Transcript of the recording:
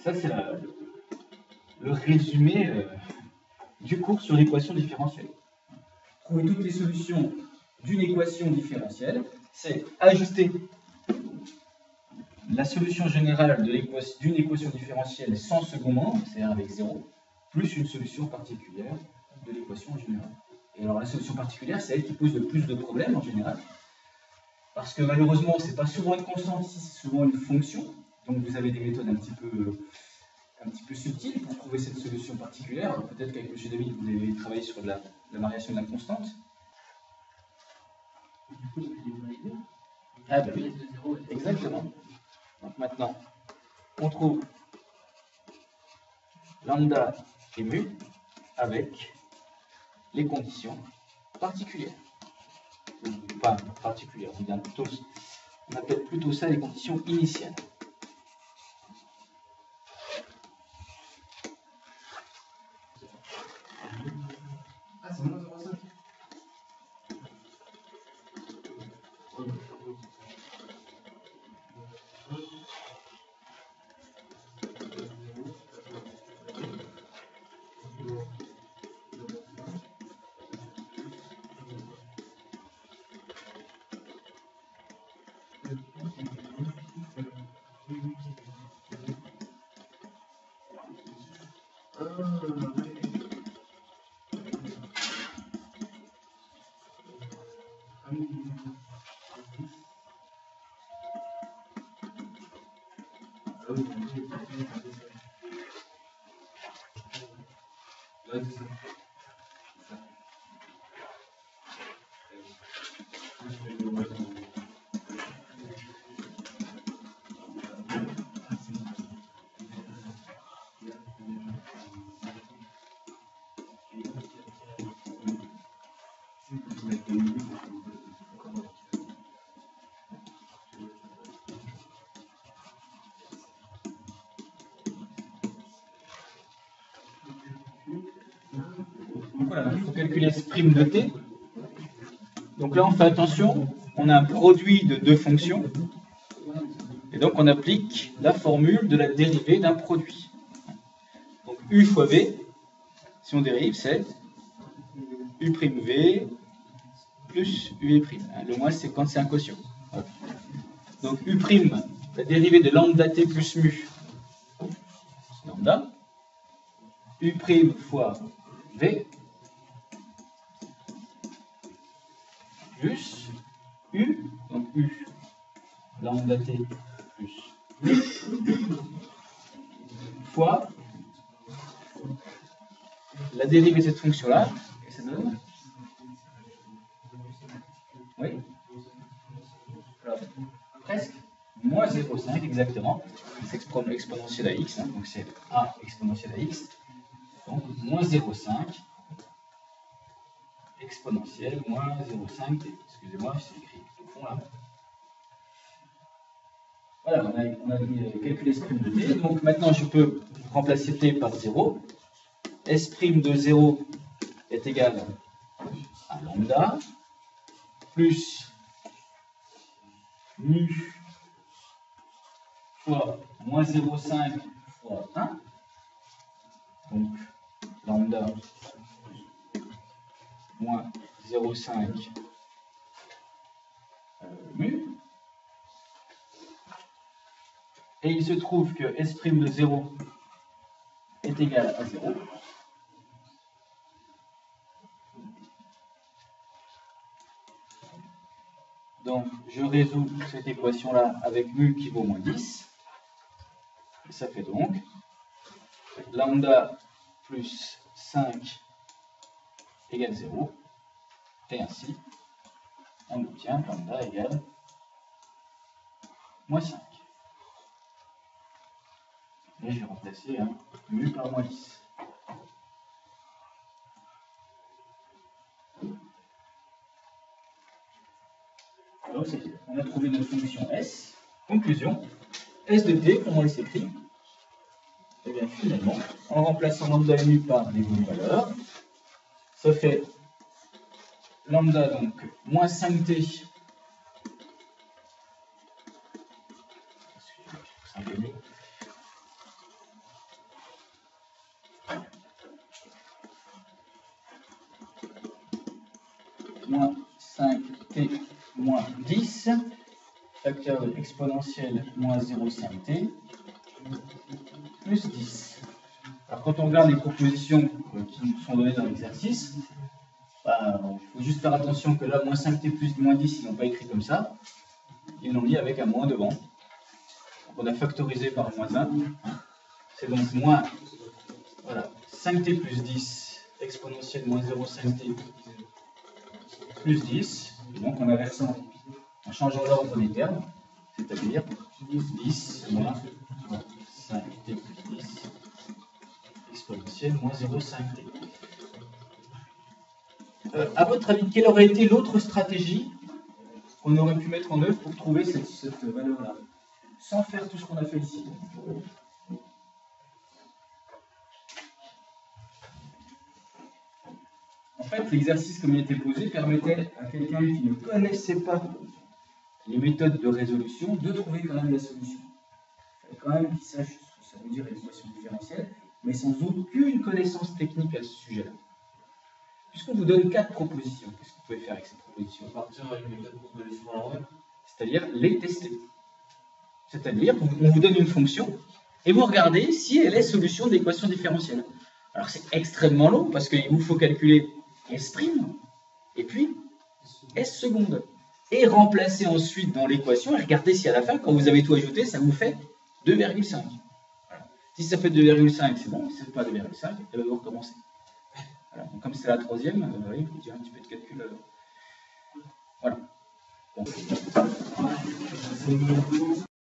Ça, c'est le résumé du cours sur l'équation différentielle. Trouver toutes les solutions d'une équation différentielle, c'est ajuster la solution générale d'une équation différentielle sans second membre, c'est-à-dire avec 0, plus une solution particulière de l'équation générale. Et alors la solution particulière, c'est elle qui pose le plus de problèmes en général, parce que malheureusement, ce n'est pas souvent une constante ici, c'est souvent une fonction. Donc vous avez des méthodes un petit peu subtiles pour trouver cette solution particulière. Peut-être qu'avec M. David, vous avez travaillé sur la variation de la constante. Ah ben oui, exactement. Donc maintenant, on trouve lambda et mu avec les conditions particulières. Pas particulières, on appelle plutôt ça les conditions initiales. Ah, c'est moins 0,5. Voilà, il faut calculer S' de t. Donc là, on fait attention, on a un produit de deux fonctions, et donc on applique la formule de la dérivée d'un produit. Donc U fois V, si on dérive, c'est U'V plus UV'. Le moins, c'est quand c'est un quotient. Donc U', la dérivée de lambda t plus mu, lambda, U' fois V, plus U, donc U, lambda t plus mu, fois la dérivée de cette fonction-là, et ça donne, oui, alors, presque, moins 0,5 exactement, c'est exponentielle à x, hein, donc c'est a exponentielle à x, donc moins 0,5 exponentielle moins 0,5 t. Excusez-moi, c'est écrit au fond là. Voilà, on a calculé S' de t, donc maintenant je peux remplacer t par 0. S' de 0 est égal à lambda plus mu fois moins 0,5 fois 1. Donc lambda moins 0,5 mu. Et il se trouve que S' de 0 est égal à 0. Donc, je résous cette équation-là avec mu qui vaut moins 10. Et ça fait donc lambda plus 5 égale 0. Et ainsi, on obtient lambda égale moins 5. Et je vais remplacer mu par moins 10. Alors, on a trouvé notre fonction S. Conclusion, S de t, comment elle s'écrit? Et bien finalement, en remplaçant lambda et mu par les bonnes valeurs, ça fait lambda donc moins 5t moins 10, facteur de exponentielle moins 0,5t, plus 10. Alors quand on regarde les propositions qui nous sont données dans l'exercice, il faut juste faire attention que là, moins 5t plus moins 10, ils n'ont pas écrit comme ça. Ils l'ont mis avec un moins devant. Donc on a factorisé par moins 1. C'est donc moins, voilà, 5t plus 10, exponentielle moins 0,5t plus 10. Et donc en inversant, en changeant l'ordre des termes, c'est-à-dire 10 moins 5t plus 10, exponentielle moins 0,5t. À votre avis, quelle aurait été l'autre stratégie qu'on aurait pu mettre en œuvre pour trouver cette valeur-là, sans faire tout ce qu'on a fait ici? En fait, l'exercice comme il était posé permettait à quelqu'un qui ne connaissait pas les méthodes de résolution de trouver quand même la solution. Il fallait quand même qu'il sache ce que ça veut dire l'équation différentielle, mais sans aucune connaissance technique à ce sujet-là. Puisqu'on vous donne 4 propositions, qu'est-ce que vous pouvez faire avec ces propositions? Partir avec les 4 propositions à l'envers. C'est-à-dire les tester. C'est-à-dire qu'on vous donne une fonction et vous regardez si elle est solution d'équation différentielle. Alors c'est extrêmement long parce qu'il vous faut calculer S' et puis S seconde. Et remplacer ensuite dans l'équation et regarder si à la fin, quand vous avez tout ajouté, ça vous fait 2,5. Voilà. Si ça fait 2,5, c'est bon. Si ça ne fait pas 2,5, et bien vous recommencez. Voilà. Donc, comme c'est la troisième, il faut dire un petit peu de calcul. Voilà. Bon.